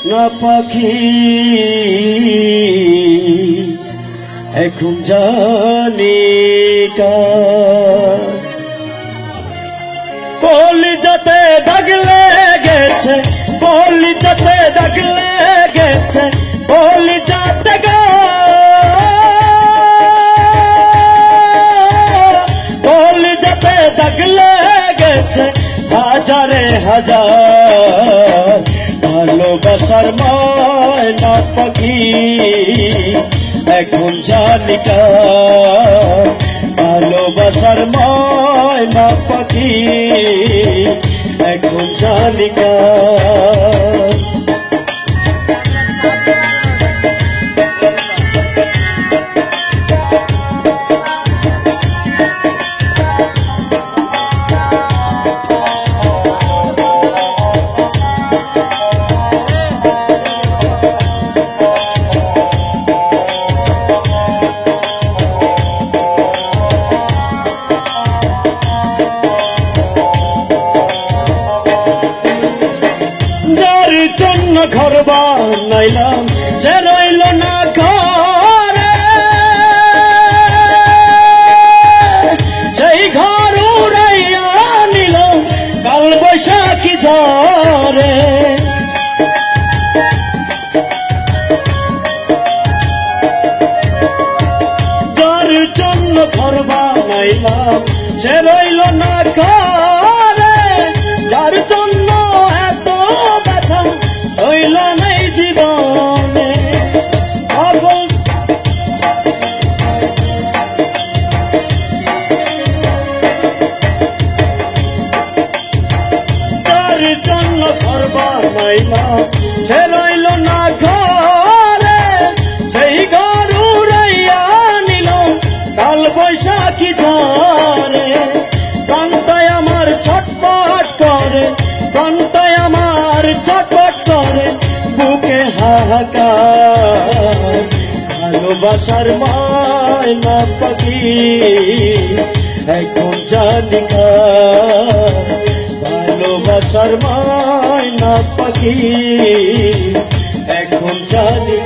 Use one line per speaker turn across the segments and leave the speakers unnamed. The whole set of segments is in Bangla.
না পাখি এখন জানি কলিজাতে দাগ লেগেছে, কলিজাতে দাগ লেগেছে, কলিজাতে কলিজাতে দাগ লেগেছে হাজারে হাজার ভালোবাসার ময়না পাখি এখন জানি ভালোবাসার ময়না পাখি এখন জানি জন্য ঘর বানাইলাম সে রইল না ঘরে, সেই ঘর উড়াইয়া নিল কাল বৈশাখী ঝড়ে। যার জন্য ঘর বানাইলাম সে রইল না ঘরে, যার জন্য এত ব্যথা হইল নাই জীবনে। যার জন্য ঘর বানাইলাম সে রইল না ঘরে, সেই ঘর উড়াইয়া নিল কাল বৈশাখী ঝড়ে। প্রাণটায় আমার ছটপট করে, প্রাণটায় আমার ছটপট করে, বুকে হাহাকার ভালোবাসার ময়না পাখি এখন জানি ভালোবাসার ময়না পাখি এখন জানি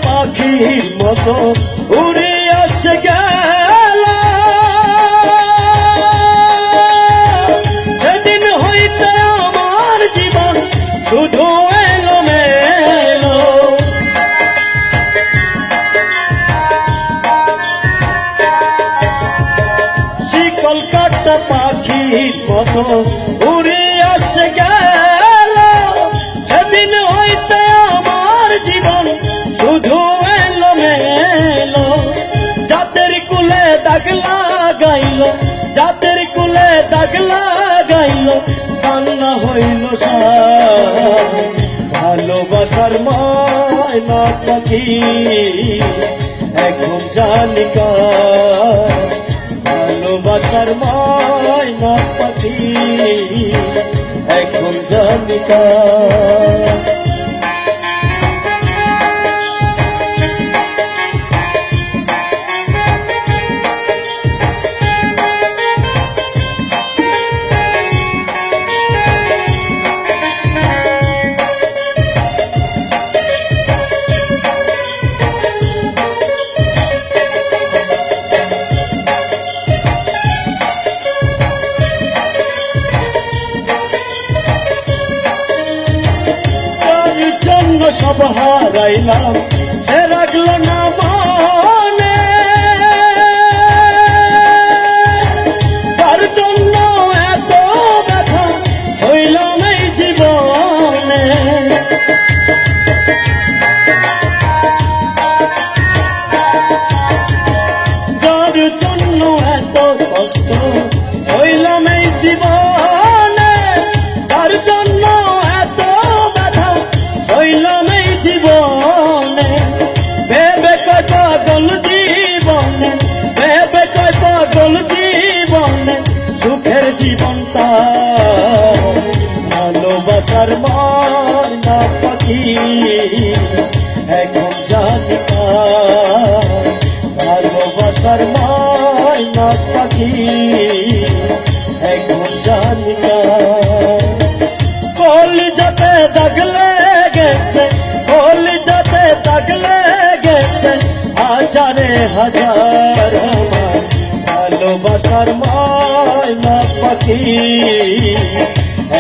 পাখির মতো উড়ে আসে গেল, সেদিন হইতে আমার জীবন শুধু এলো মেলো। শিকল কাটা পাখির মতো উড়ে আসে গেল, সেদিন হইতে আমার জীবন শুধু এলো মেলো। জাতের কুলে দাগ লাগাইল, জাতের কুলে দাগ লাগাইল, কান্না হইল ভালোবাসার ময়না পাখি এখন জানি ভালোবাসার ময়না পাখি এখন জানি সব হারাইলাম সে রাখলো না মনে, তার জন্য এত ব্যথা হইল নাই জীবনে। যার জন্য এত কষ্ট হইল নাই জীবনে, তার জন্য ভালোবাসার ময়না পাখি এখন জানি না ভালোবাসার ময়না পাখি এখন জানি না কলিজাতে দাগ লেগেছে কলিজাতে দাগ লেগেছে হাজারে হাজার আমার ভালোবাসার ময়না পাখি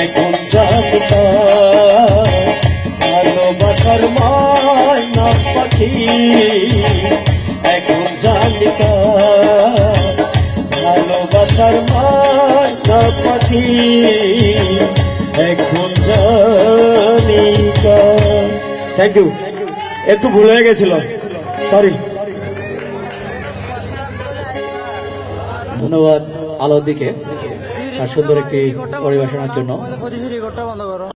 এখন জানি না ভালোবাসার ময়না পাখি এখন জানি না ভালোবাসার ময়না পাখি এখন জানি না। Thank you. একটু ভুল হয়ে গেছিল, সরি।
ধন্যবাদ আলোদিকে তার সুন্দর একটি পরিবেশনার জন্য।